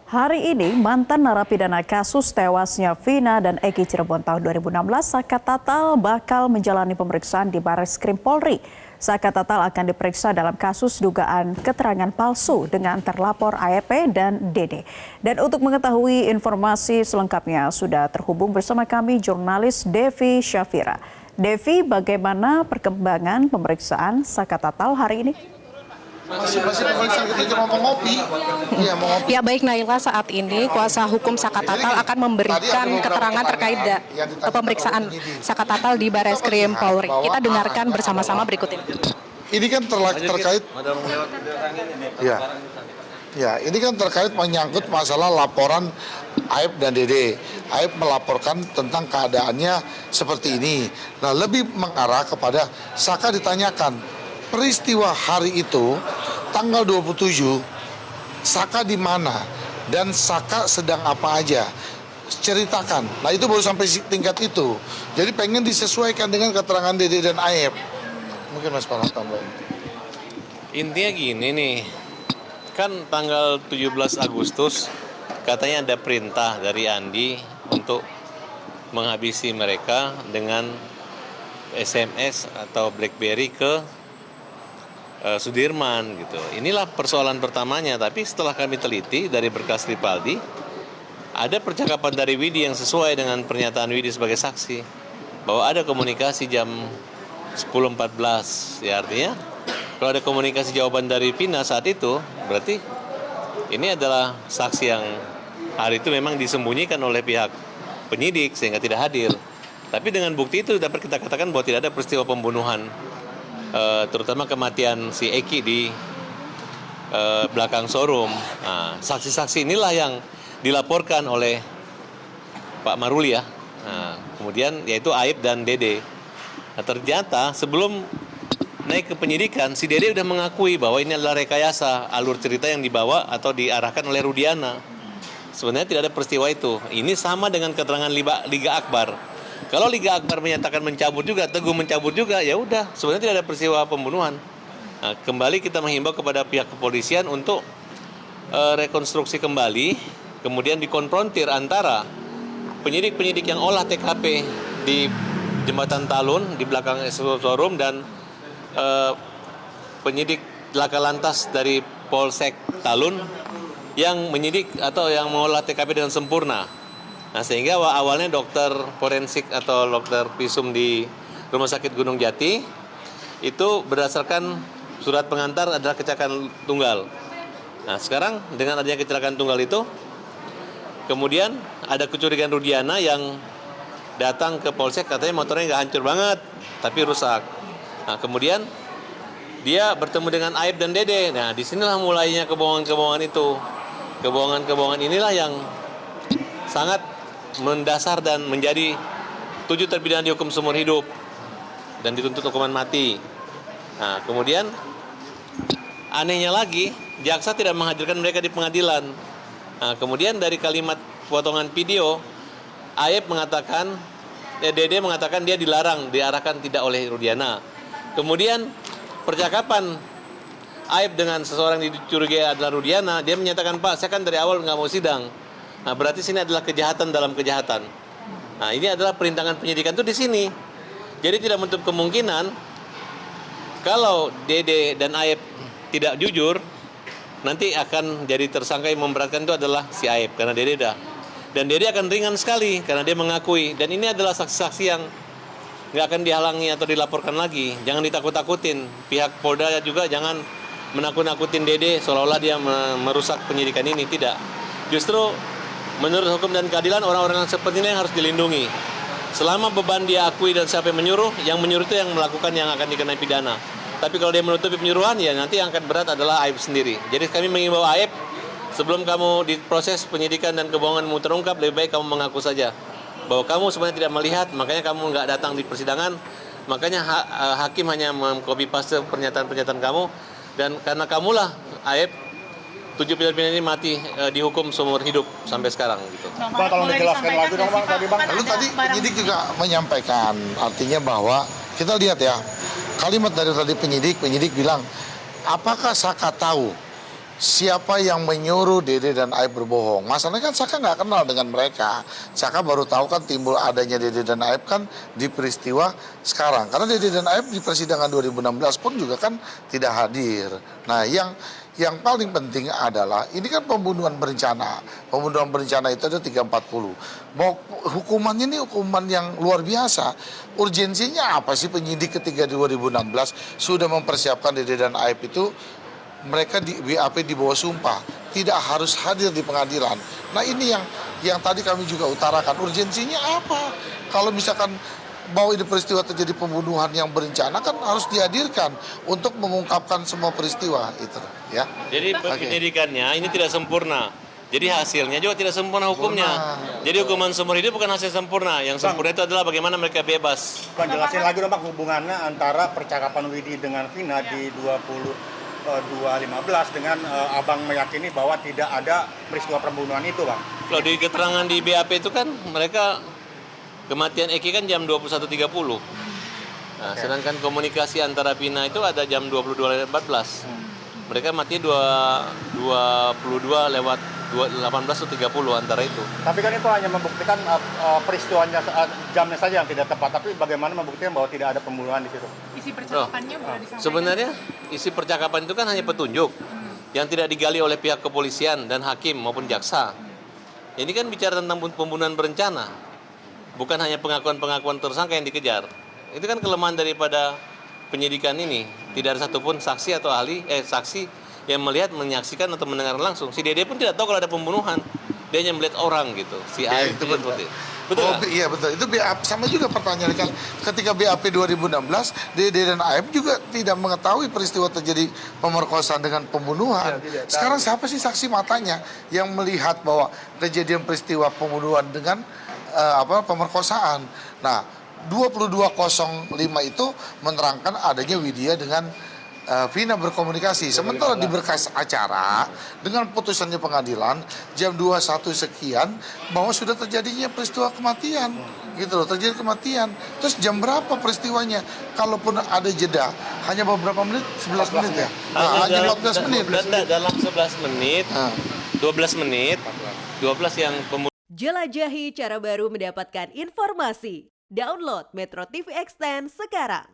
Hari ini, mantan narapidana kasus tewasnya Vina dan Eki Cirebon tahun 2016, Saka Tatal bakal menjalani pemeriksaan di Barreskrim Polri. Saka Tatal akan diperiksa dalam kasus dugaan keterangan palsu dengan terlapor AEP dan Dede. Dan untuk mengetahui informasi selengkapnya, sudah terhubung bersama kami jurnalis Devi Syafira. Devi, bagaimana perkembangan pemeriksaan Saka Tatal hari ini? Masih pemeriksaan, kita cuma mau ngopi. Iya, mau ngopi. Ya baik Naila, saat ini kuasa hukum Saka Tatal akan memberikan keterangan terkait pemeriksaan Saka Tatal di Barreskrim Polri. Kita dengarkan bersama-sama berikut ini. Ini kan terkait, ini kan terkait menyangkut masalah laporan Aib dan Dede. Aib melaporkan tentang keadaannya seperti ini. Nah, lebih mengarah kepada Saka ditanyakan peristiwa hari itu tanggal 27 Saka di mana dan Saka sedang apa aja, ceritakan. Nah, itu baru sampai tingkat itu. Jadi pengen disesuaikan dengan keterangan Dede dan Aib. Mungkin Mas Farhan tambahin. Intinya gini nih, kan tanggal 17 Agustus katanya ada perintah dari Andi untuk menghabisi mereka dengan SMS atau BlackBerry ke Sudirman gitu. Inilah persoalan pertamanya, tapi setelah kami teliti dari berkas Ripaldi, ada percakapan dari Widi yang sesuai dengan pernyataan Widi sebagai saksi bahwa ada komunikasi jam 10.14. Ya, artinya kalau ada komunikasi jawaban dari Vina saat itu, berarti ini adalah saksi yang hari itu memang disembunyikan oleh pihak penyidik sehingga tidak hadir. Tapi dengan bukti itu dapat kita katakan bahwa tidak ada peristiwa pembunuhan, terutama kematian si Eki di belakang showroom. Nah, saksi-saksi inilah yang dilaporkan oleh Pak Maruli ya. Nah, kemudian yaitu Aib dan Dede. Nah, ternyata sebelum naik ke penyidikan, si Dede sudah mengakui bahwa ini adalah rekayasa alur cerita yang dibawa atau diarahkan oleh Rudiana. Sebenarnya tidak ada peristiwa itu. Ini sama dengan keterangan Liga Akbar. Kalau Liga Akbar menyatakan mencabut juga, Teguh mencabut juga, ya udah, sebenarnya tidak ada peristiwa pembunuhan. Nah, kembali kita menghimbau kepada pihak kepolisian untuk rekonstruksi kembali, kemudian dikonfrontir antara penyidik-penyidik yang olah TKP di Jembatan Talun, di belakang showroom, dan penyidik laka lantas dari Polsek Talun yang menyidik atau yang mengolah TKP dengan sempurna. Nah, sehingga awalnya dokter forensik atau dokter visum di Rumah Sakit Gunung Jati itu berdasarkan surat pengantar adalah kecelakaan tunggal. Nah, sekarang dengan adanya kecelakaan tunggal itu, kemudian ada kecurigaan Rudiana yang datang ke Polsek, katanya motornya nggak hancur banget, tapi rusak. Nah, kemudian dia bertemu dengan Aib dan Dede. Nah, disinilah mulainya kebohongan-kebohongan itu. Kebohongan-kebohongan inilah yang sangat mendasar dan menjadi 7 terpidana dihukum seumur hidup dan dituntut hukuman mati. Nah, kemudian anehnya lagi, jaksa tidak menghadirkan mereka di pengadilan. Nah, kemudian dari kalimat potongan video, Aib mengatakan, Dede mengatakan dia dilarang, diarahkan tidak oleh Rudiana. Kemudian percakapan Aib dengan seseorang yang dicurigai adalah Rudiana, dia menyatakan, Pak, saya kan dari awal nggak mau sidang. Nah, berarti sini adalah kejahatan dalam kejahatan. Nah, ini adalah perintangan penyidikan itu di sini. Jadi tidak menutup kemungkinan kalau Dede dan Aib tidak jujur, nanti akan jadi tersangka yang memberatkan itu adalah si Aib karena Dede dah. Dan Dede akan ringan sekali karena dia mengakui. Dan ini adalah saksi-saksi yang nggak akan dihalangi atau dilaporkan lagi. Jangan ditakut-takutin. Pihak Polda juga jangan menakut-nakutin Dede seolah-olah dia merusak penyidikan ini. Tidak. Justru menurut hukum dan keadilan, orang-orang yang seperti ini yang harus dilindungi. Selama beban dia akui dan siapa yang menyuruh itu yang melakukan yang akan dikenai pidana. Tapi kalau dia menutupi penyuruhan, ya nanti yang akan berat adalah Aib sendiri. Jadi kami mengimbau Aib, sebelum kamu diproses penyidikan dan kebohonganmu terungkap, lebih baik kamu mengaku saja bahwa kamu sebenarnya tidak melihat, makanya kamu nggak datang di persidangan, makanya hakim hanya mengcopy paste pernyataan-pernyataan kamu, dan karena kamulah Aib, 7 pidana ini mati dihukum seumur hidup sampai sekarang gitu. Bang, tolong dijelaskan lagi dong Bang, tadi Bang. Lalu tadi penyidik juga menyampaikan, artinya bahwa kita lihat ya, kalimat dari tadi penyidik bilang, apakah Saka tahu siapa yang menyuruh Dede dan Aib berbohong. Masalahnya kan Saka nggak kenal dengan mereka. Saka baru tahu kan timbul adanya Dede dan Aib kan di peristiwa sekarang. Karena Dede dan Aib di persidangan 2016 pun juga kan tidak hadir. Nah, yang paling penting adalah ini kan pembunuhan berencana. Pembunuhan berencana itu ada 340. Mau hukumannya ini hukuman yang luar biasa. Urgensinya apa sih penyidik ketika 2016 sudah mempersiapkan Dede dan Aib itu mereka di BAP di bawah sumpah, tidak harus hadir di pengadilan. Nah, ini yang tadi kami juga utarakan, urgensinya apa? Kalau misalkan bahwa ini peristiwa terjadi pembunuhan yang berencana kan harus dihadirkan untuk mengungkapkan semua peristiwa itu, ya. Jadi penyidikannya ini tidak sempurna. Jadi hasilnya juga tidak sempurna hukumnya. Jadi hukuman seumur hidup bukan hasil sempurna. Yang sempurna itu adalah bagaimana mereka bebas. Bang, jelasin lagi dong Bang hubungannya antara percakapan Widi dengan Vina di 215 dengan Abang meyakini bahwa tidak ada peristiwa pembunuhan itu, Bang. Kalau di keterangan di BAP itu kan mereka kematian Eki kan jam 21.30. Nah, sedangkan komunikasi antara Vina itu ada jam 22.14. Mereka mati 22 lewat 18.30 antara itu. Tapi kan itu hanya membuktikan peristiwanya jamnya saja yang tidak tepat. Tapi bagaimana membuktikan bahwa tidak ada pembunuhan di situ? Isi percakapannya boleh disampaikan. Sebenarnya isi percakapan itu kan hanya petunjuk yang tidak digali oleh pihak kepolisian dan hakim maupun jaksa. Ini kan bicara tentang pembunuhan berencana, bukan hanya pengakuan-pengakuan tersangka yang dikejar. Itu kan kelemahan daripada penyidikan ini. Tidak ada satupun saksi atau saksi yang melihat, menyaksikan atau mendengar langsung. Si Dede pun tidak tahu kalau ada pembunuhan. Dia hanya melihat orang gitu. Si Ya, Aib itu betul. betul. Betul. Iya betul. Itu BAP sama juga pertanyaan kan. Ketika BAP 2016, Dede dan Aib juga tidak mengetahui peristiwa terjadi pemerkosaan dengan pembunuhan. Sekarang siapa sih saksi matanya yang melihat bahwa kejadian peristiwa pembunuhan dengan pemerkosaan? Nah, 2205 itu menerangkan adanya Widya dengan Vina berkomunikasi. Sementara di berkas acara dengan putusannya pengadilan jam 21 sekian bahwa sudah terjadinya peristiwa kematian. Gitu loh, terjadi kematian. Terus jam berapa peristiwanya? Kalaupun ada jeda, hanya beberapa menit, 11 menit ya. Nah, hanya 14 menit. Dalam 11 menit, 12 menit, 12 yang Jelajahi cara baru mendapatkan informasi. Download Metro TV Extend sekarang.